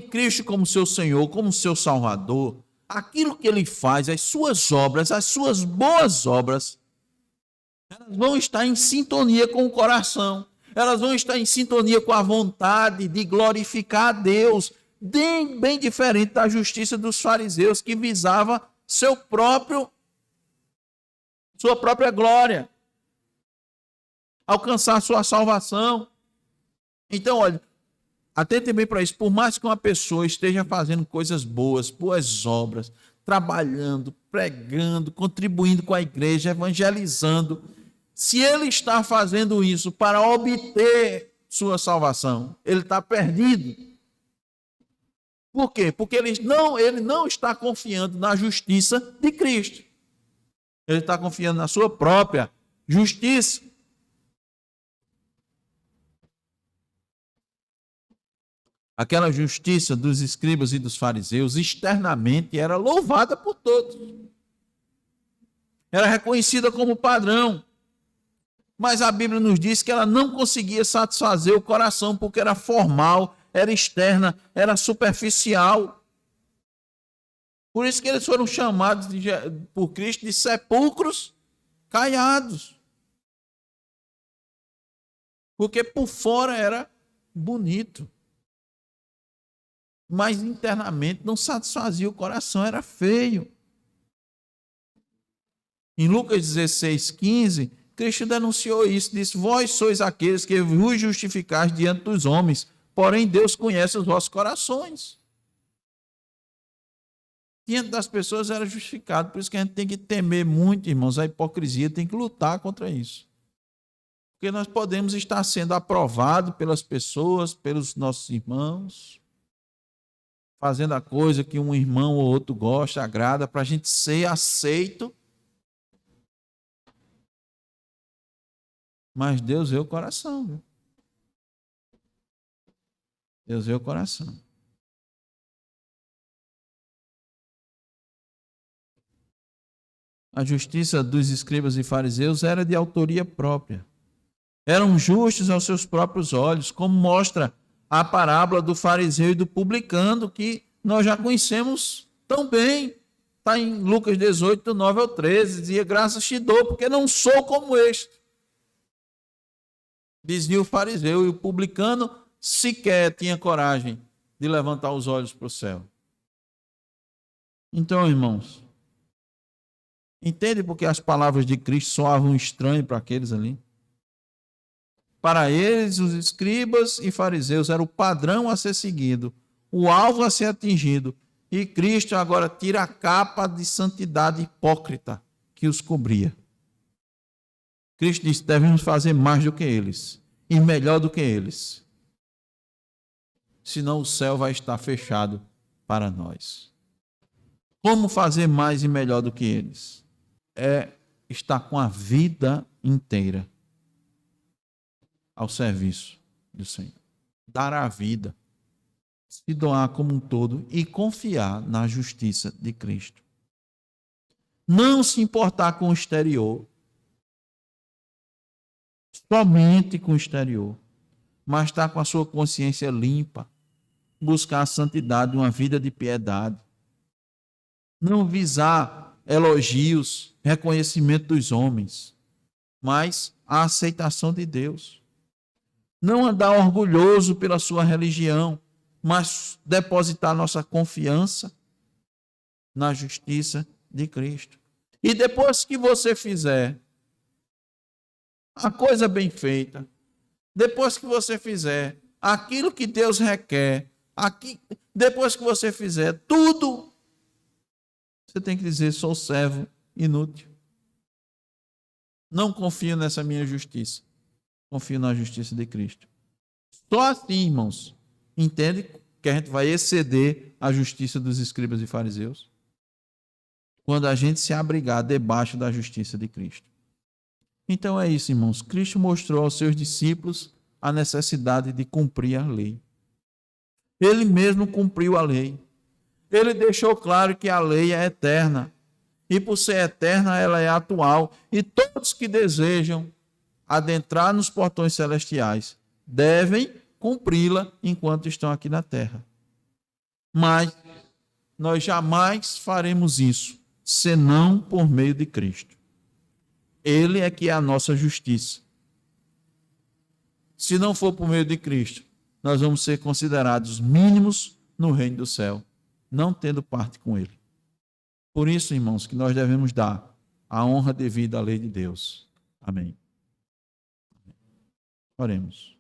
Cristo como seu Senhor, como seu Salvador, aquilo que ele faz, as suas obras, as suas boas obras, elas vão estar em sintonia com o coração, elas vão estar em sintonia com a vontade de glorificar a Deus, bem diferente da justiça dos fariseus, que visava sua própria glória, alcançar sua salvação. Então, olha, atentem bem para isso. Por mais que uma pessoa esteja fazendo coisas boas obras, trabalhando, pregando, contribuindo com a igreja, evangelizando, se ele está fazendo isso para obter sua salvação, ele está perdido. Por quê? Porque ele não está confiando na justiça de Cristo. Ele está confiando na sua própria justiça. Aquela justiça dos escribas e dos fariseus, externamente, era louvada por todos. Era reconhecida como padrão. Mas a Bíblia nos diz que ela não conseguia satisfazer o coração, porque era formal, era externa, era superficial. Por isso que eles foram chamados por Cristo de sepulcros caiados. Porque por fora era bonito, mas internamente não satisfazia o coração, era feio. Em Lucas 16:15, Cristo denunciou isso, disse: vós sois aqueles que vos justificais diante dos homens, porém Deus conhece os vossos corações. Diante das pessoas era justificado, por isso que a gente tem que temer muito, irmãos, a hipocrisia, tem que lutar contra isso. Porque nós podemos estar sendo aprovados pelas pessoas, pelos nossos irmãos, fazendo a coisa que um irmão ou outro gosta, agrada, para a gente ser aceito. Mas Deus vê o coração, viu? Deus vê o coração. A justiça dos escribas e fariseus era de autoria própria. Eram justos aos seus próprios olhos, como mostra a parábola do fariseu e do publicano, que nós já conhecemos tão bem. Está em Lucas 18, do 9 ao 13. Dizia: graças te dou, porque não sou como este. Dizia o fariseu, e o publicano sequer tinha coragem de levantar os olhos para o céu. Então, irmãos, entende porque as palavras de Cristo soavam estranho para aqueles ali? Para eles, os escribas e fariseus era o padrão a ser seguido, o alvo a ser atingido, e Cristo agora tira a capa de santidade hipócrita que os cobria. Cristo disse: devemos fazer mais do que eles, e melhor do que eles, senão o céu vai estar fechado para nós. Como fazer mais e melhor do que eles? É estar com a vida inteira ao serviço do Senhor. Dar a vida, se doar como um todo e confiar na justiça de Cristo. Não se importar com o exterior, somente com o exterior, mas estar com a sua consciência limpa, buscar a santidade, uma vida de piedade. Não visar elogios, reconhecimento dos homens, mas a aceitação de Deus. Não andar orgulhoso pela sua religião, mas depositar nossa confiança na justiça de Cristo. E depois que você fizer a coisa bem feita, depois que você fizer aquilo que Deus requer, depois que você fizer tudo, você tem que dizer: sou servo inútil. Não confio nessa minha justiça. Confio na justiça de Cristo. Só assim, irmãos, entende que a gente vai exceder a justiça dos escribas e fariseus? Quando a gente se abrigar debaixo da justiça de Cristo. Então é isso, irmãos. Cristo mostrou aos seus discípulos a necessidade de cumprir a lei. Ele mesmo cumpriu a lei. Ele deixou claro que a lei é eterna. E por ser eterna, ela é atual. E todos que desejam adentrar nos portões celestiais devem cumpri-la enquanto estão aqui na terra. Mas nós jamais faremos isso senão por meio de Cristo. Ele é que é a nossa justiça. Se não for por meio de Cristo, nós vamos ser considerados mínimos no reino do céu, não tendo parte com ele. Por isso, irmãos, que nós devemos dar a honra devida à lei de Deus. Amém. Oremos.